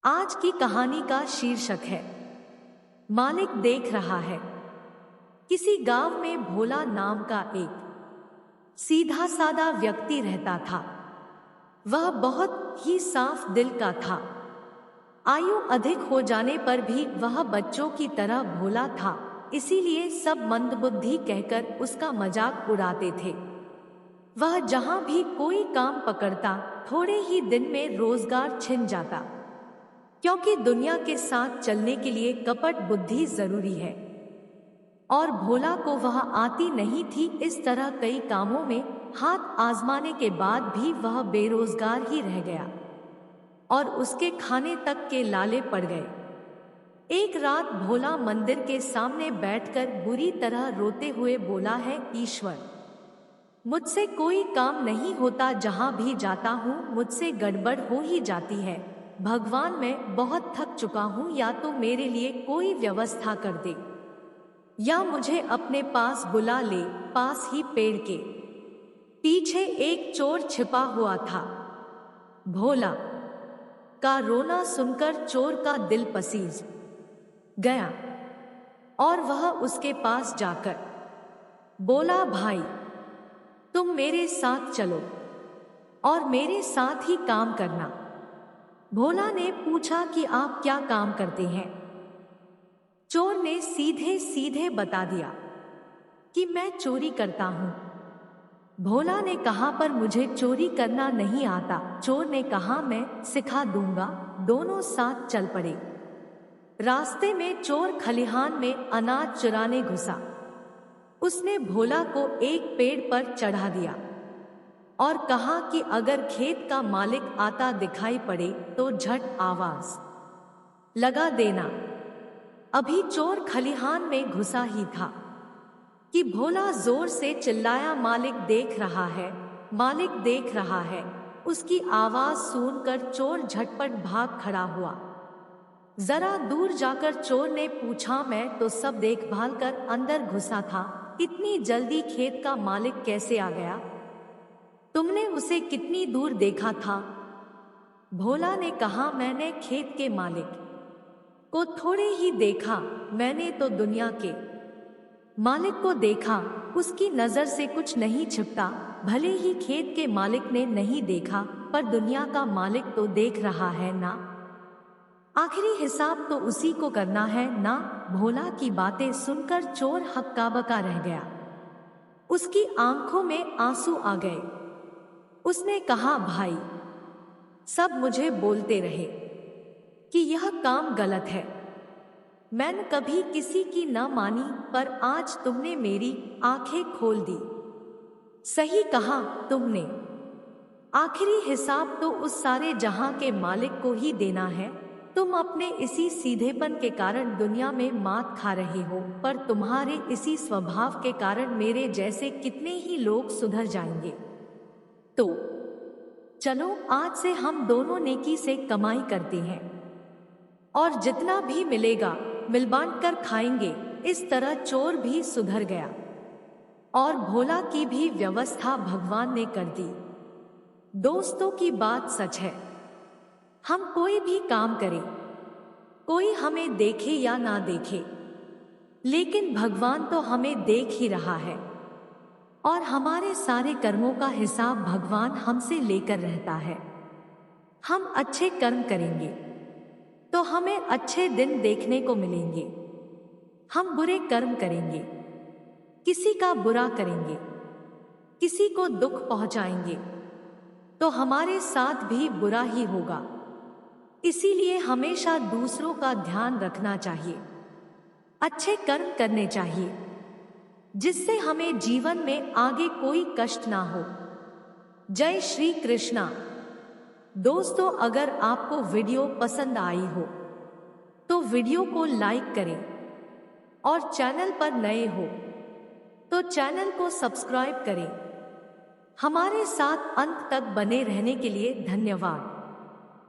आज की कहानी का शीर्षक है मालिक देख रहा है। किसी गांव में भोला नाम का एक सीधा सादा व्यक्ति रहता था। वह बहुत ही साफ दिल का था। आयु अधिक हो जाने पर भी वह बच्चों की तरह भोला था, इसीलिए सब मंदबुद्धि कहकर उसका मजाक उड़ाते थे। वह जहां भी कोई काम पकड़ता, थोड़े ही दिन में रोजगार छिन जाता, क्योंकि दुनिया के साथ चलने के लिए कपट बुद्धि जरूरी है। और भोला को वह आती नहीं थी। इस तरह कई कामों में हाथ आजमाने के बाद भी वह बेरोजगार ही रह गया और उसके खाने तक के लाले पड़ गए। एक रात भोला मंदिर के सामने बैठकर बुरी तरह रोते हुए बोला है, ईश्वर, मुझसे कोई काम नहीं होता, जहां भी जाता हूँ मुझसे गड़बड़ हो ही जाती है। भगवान, मैं बहुत थक चुका हूँ, या तो मेरे लिए कोई व्यवस्था कर दे या मुझे अपने पास बुला ले। पास ही पेड़ के पीछे एक चोर छिपा हुआ था। भोला का रोना सुनकर चोर का दिल पसीज गया और वह उसके पास जाकर बोला, भाई, तुम मेरे साथ चलो और मेरे साथ ही काम करना। भोला ने पूछा कि आप क्या काम करते हैं? चोर ने सीधे सीधे बता दिया कि मैं चोरी करता हूं। भोला ने कहा, पर मुझे चोरी करना नहीं आता। चोर ने कहा, मैं सिखा दूंगा। दोनों साथ चल पड़े। रास्ते में चोर खलिहान में अनाज चुराने घुसा। उसने भोला को एक पेड़ पर चढ़ा दिया और कहा कि अगर खेत का मालिक आता दिखाई पड़े तो झट आवाज लगा देना। अभी चोर खलिहान में घुसा ही था कि भोला जोर से चिल्लाया, मालिक देख रहा है, मालिक देख रहा है। उसकी आवाज सुनकर चोर झटपट भाग खड़ा हुआ। जरा दूर जाकर चोर ने पूछा, मैं तो सब देखभाल कर अंदर घुसा था, इतनी जल्दी खेत का मालिक कैसे आ गया? तुमने उसे कितनी दूर देखा था? भोला ने कहा, मैंने खेत के मालिक को थोड़े ही देखा, मैंने तो दुनिया के मालिक को देखा। उसकी नजर से कुछ नहीं छिपता। भले ही खेत के मालिक ने नहीं देखा, पर दुनिया का मालिक तो देख रहा है ना। आखिरी हिसाब तो उसी को करना है ना। भोला की बातें सुनकर चोर हक्का बक्का रह गया। उसकी आंखों में आंसू आ गए। उसने कहा, भाई, सब मुझे बोलते रहे कि यह काम गलत है। मैंने कभी किसी की न मानी, पर आज तुमने मेरी आंखें खोल दी। सही कहा तुमने। आखिरी हिसाब तो उस सारे जहां के मालिक को ही देना है। तुम अपने इसी सीधेपन के कारण दुनिया में मात खा रहे हो, पर तुम्हारे इसी स्वभाव के कारण मेरे जैसे कितने ही लोग सुधर जाएंगे। तो चलो, आज से हम दोनों नेकी से कमाई करते हैं और जितना भी मिलेगा मिल बांट कर खाएंगे। इस तरह चोर भी सुधर गया और भोला की भी व्यवस्था भगवान ने कर दी। दोस्तों, की बात सच है। हम कोई भी काम करें, कोई हमें देखे या ना देखे, लेकिन भगवान तो हमें देख ही रहा है और हमारे सारे कर्मों का हिसाब भगवान हमसे लेकर रहता है। हम अच्छे कर्म करेंगे तो हमें अच्छे दिन देखने को मिलेंगे। हम बुरे कर्म करेंगे, किसी का बुरा करेंगे, किसी को दुख पहुंचाएंगे, तो हमारे साथ भी बुरा ही होगा। इसीलिए हमेशा दूसरों का ध्यान रखना चाहिए, अच्छे कर्म करने चाहिए, जिससे हमें जीवन में आगे कोई कष्ट ना हो। जय श्री कृष्णा। दोस्तों, अगर आपको वीडियो पसंद आई हो तो वीडियो को लाइक करें और चैनल पर नए हो तो चैनल को सब्सक्राइब करें। हमारे साथ अंत तक बने रहने के लिए धन्यवाद।